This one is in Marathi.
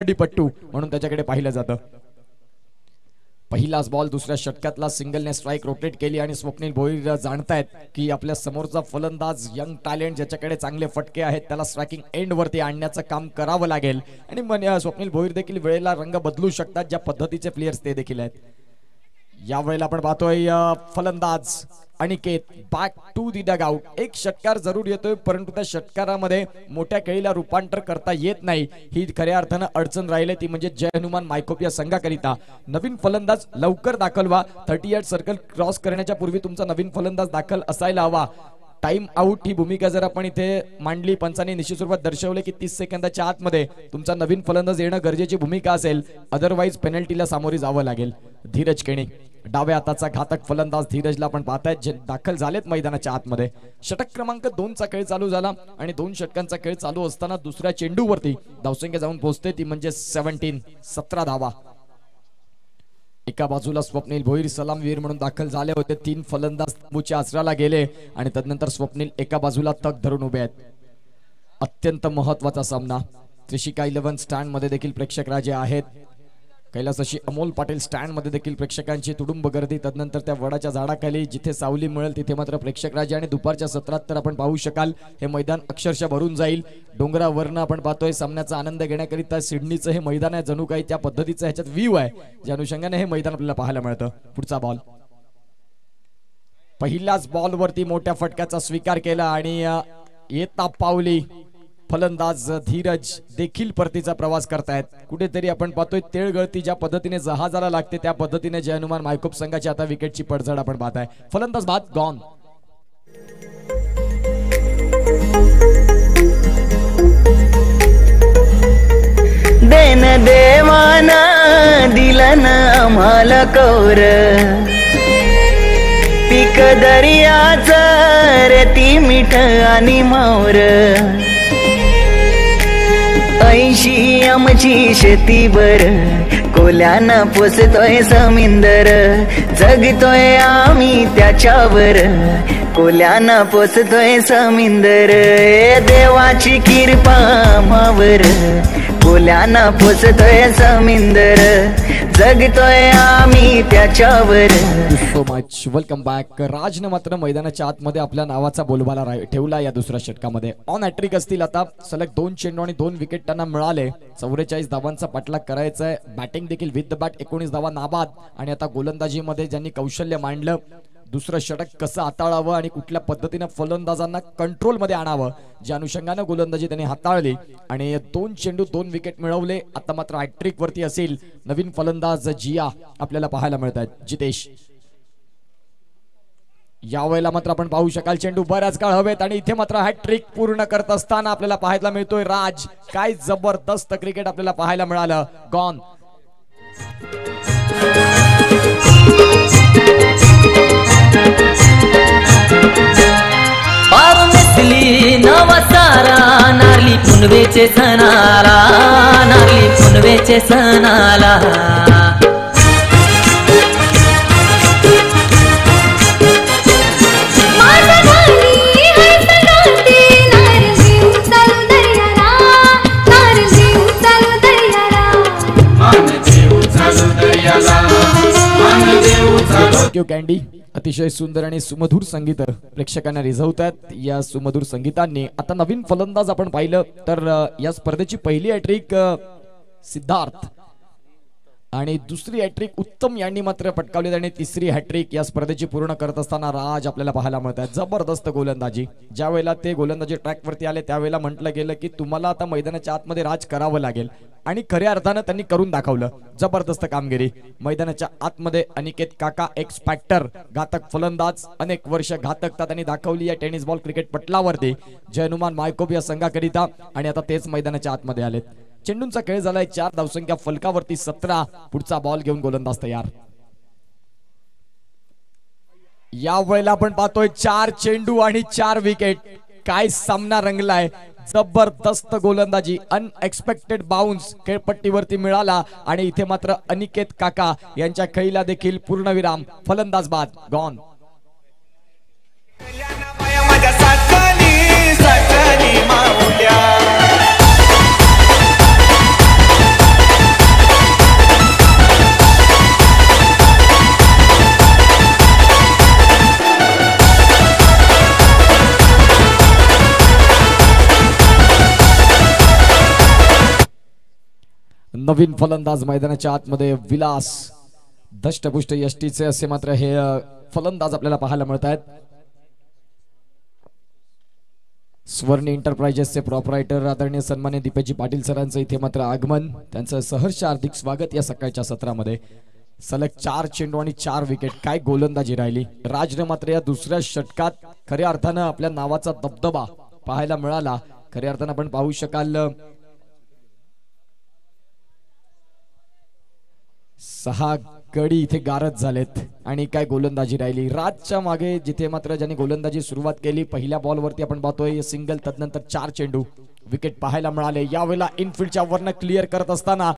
कबड्डीपट्टू म्हणून त्याच्याकडे पाहिलं जातं। पहिलाच बॉल दुसऱ्या षटकातला सिंगलने स्ट्राइक रोटेट केली आणि स्वप्नील भोईर जाणतायत की आपल्या समोरचा फलंदाज यंग टॅलेंट ज्याच्याकडे चांगले फटके आहेत त्याला स्ट्रायकिंग एंड वरती आणण्याचं काम करावं लागेल आणि स्वप्नील भोईर देखील वेळेला रंग बदलू शकतात ज्या पद्धतीचे प्लेयर्स ते देखील आहेत। या वेळेला आपण पाहतोय फलंदाज Aniket back to the dugout. एक षटकार जरूर येतोय परंतु त्या षटकारामध्ये मोठ्या खेळीला रूपांतर करता येत नाही ही खऱ्या अर्थानं अडचण राहिली ती म्हणजे जय हनुमान मायकोप या संघाकरिता। नवीन फलंदाज लवकर दाखल व्हा। 38 सर्कल क्रॉस करण्याच्या पूर्वी तुमचा नवीन फलंदाज दाखल असायला हवा। टाइम आउट ही भूमिका जर आपण इथे मांडली पंचांनी निश्चित स्वरूपात दर्शवले की 30 सेकंदाच्या आतमध्ये तुमचा नवीन फलंदाज येणं गरजेची भूमिका असेल अदरवाइज पेनल्टीला सामोरी जावं लागेल। धीरज केणी डाव्या हाताचा घातक फलंदाज धीरजला आपण पाहतायत जे दाखल झालेत मैदानाच्या आतमध्ये। षटक क्रमांक 2 चा खेळ चालू झाला आणि 2 षटकांचा खेळ चालू असताना दुसऱ्या चेंडूवरती धावसंख्या जाऊन पोहोचते ती म्हणजे 17 धावा। एका बाजूला स्वप्नील भोईर सलामवीर म्हणून दाखल झाले होते। 3 फलंदाज तंबूच्या आसराला गेले आणि तदनंतर स्वप्नील एका बाजूला तग धरून उभे आहेत। अत्यंत महत्त्वाचा सामना। त्रिशिका 11 स्टँड मध्ये देखील प्रेक्षक राजे आहेत। कैलासाशी अमोल पाटील स्टँड मध्ये देखील प्रेक्षकांची तुडुंब गर्दी। तदनंतर त्या वडाच्या झाडाखाली जिथे सावली मिळेल तिथे मात्र प्रेक्षक राजे आणि दुपारच्या सत्रात तर आपण पाहू शकाल हे मैदान अक्षरशः भरून जाईल। डोंगरावरनं आपण पाहतोय सामन्याचा आनंद घेण्याकरिता सिडनीचं हे मैदान आहे जणू काही त्या पद्धतीचं ह्याच्यात व्ह्यू आहे ज्या अनुषंगाने हे मैदान आपल्याला पाहायला मिळतं। पुढचा बॉल पहिल्याच बॉल वरती मोठ्या फटक्याचा स्वीकार केला आणि येता पावली फलंदाज धीरज देखील परतीचा प्रवास करतायत। कुठेतरी आपण पाहतोय तेळ गळती ज्या पद्धतीने जहाजाला लागते त्या पद्धतीने जय हनुमान मायकोप संघाची आता विकेटची पडझड आपण पाहताय। फलंदाज बाद गॉन। देन देवाना दिलन आम्हाला कौर पीक दर्याच रेती मीठ आणि मावर 80 आमची शेतीवर कोल्यानं पोसतोय समिंदर जगतोय आम्ही त्याच्यावर कोल्यानं पोसतोय समिंदर देवाची कृपा आम्हावर कोल्यानं पोसतोय समिंदर जगतोय आम्ही त्याच्यावर। So much welcome back. राजने मात्र मैदानाच्या आतमध्ये आपल्या नावाचा बोलबाला ठेवला या दुसऱ्या षटकामध्ये। ऑन हॅट्रिक असतील आता सलग 2 चेंडू आणि 2 विकेट त्यांना मिळाले। 44 धावांचा पाठलाग करायचा आहे। बॅटिंग देखील विथ द बॅट 19 धावा नाबाद आणि आता गोलंदाजीमध्ये ज्यांनी कौशल्य मांडलं दुसरं षटक कसं हाताळावं आणि कुठल्या पद्धतीने फलंदाजांना कंट्रोल मध्ये आणावं ज्या अनुषंगाने गोलंदाजी त्यांनी हाताळली आणि 2 चेंडू 2 विकेट मिळवले। आता मात्र हॅट्रिक वरती असेल नवीन फलंदाज जिया आपल्याला पाहायला मिळतात जितेश। यावेळेला मात्र आपण पाहू शकाल चेंडू बऱ्याच काळ हवेत आणि इथे मात्र हॅट्रिक पूर्ण करत असताना आपल्याला पाहायला मिळतोय राज। काय जबरदस्त क्रिकेट आपल्याला पाहायला मिळालं। गॉन पारुमेसली नवसारा नारली पुनवेचे सणाला नारली पुनवेचे सणाला कॅन्डी अतिशय सुंदर आणि सुमधुर संगीत प्रेक्षकांना रिझवतात। या सुमधुर संगीतांनी आता नवीन फलंदाज आपण पाहिलं तर या स्पर्धेची पहिली हॅट्रिक सिद्धार्थ आणि दुसरी हॅट्रिक उत्तम यांनी मात्र पटकावली आणि तिसरी हॅट्रिक या स्पर्धेची पूर्ण करत असताना राज आपल्याला पाहायला मिळतात। जबरदस्त गोलंदाजी। ज्या वेळेला ते गोलंदाजी ट्रॅक वरती आले त्यावेळेला म्हटलं गेलं की तुम्हाला आता मैदानाच्या आतमध्ये राज करावं लागेल आणि खऱ्या अर्थानं त्यांनी करून दाखवलं। जबरदस्त कामगिरी। मैदानाच्या आतमध्ये अनिकेत काका एक्स फॅक्टर घातक फलंदाज अनेक वर्ष घातकता त्यांनी दाखवली या टेनिस बॉल क्रिकेट पटलावरती जय हनुमान मायकोप या संघाकरिता आणि आता तेच मैदानाच्या आतमध्ये आलेत। चेंडूंचा खेळ झालाय 4 धावसंख्या फलकावरती 17। पुढचा बॉल घेऊन गोलंदाज तयार। या वेळेला आपण पाहतोय 4 चेंडू आणि 4 विकेट। काय सामना रंगलाय। जबरदस्त गोलंदाजी अनएक्सपेक्टेड बाउन्स खेळपट्टीवरती मिळाला आणि इथे मात्र अनिकेत काका यांच्या खेळीला देखील पूर्णविराम। फलंदाज बाद गॉन। नवीन फलंदाज मैदानाच्या आतमध्ये विलास दष्टपुष्ट यष्टीचे असे मात्र हे फलंदाज आपल्याला पाहायला मिळत आहेत. स्वर्णी एंटरप्राइजेसचे प्रॉपरायटर आदरणीय सन्मान्य दीपेजी पाटील सरांचं इथे मात्र आगमन. त्यांचं सहर्ष हार्दिक स्वागत या सकाळच्या सत्रामध्ये. सलग 4 चेंडू आणि 4 विकेट. काय गोलंदाजी राहिली. राजने मात्र या दुसऱ्या षटकात खऱ्या अर्थानं आपल्या नावाचा दबदबा पाहायला मिळाला. खऱ्या अर्थानं आपण पाहू शकाल 6 गडी इथे गारद झालेत आणि काय गोलंदाजी राहिली. राजच्या मागे जिथे मात्र ज्यांनी गोलंदाजी सुरुवात केली पहिल्या बॉलवरती आपण पाहतोय सिंगल, तदनंतर 4 चेंडू, विकेट पाहायला मिळाले. यावेळेला इनफिल्डच्या वरनं क्लिअर करत असताना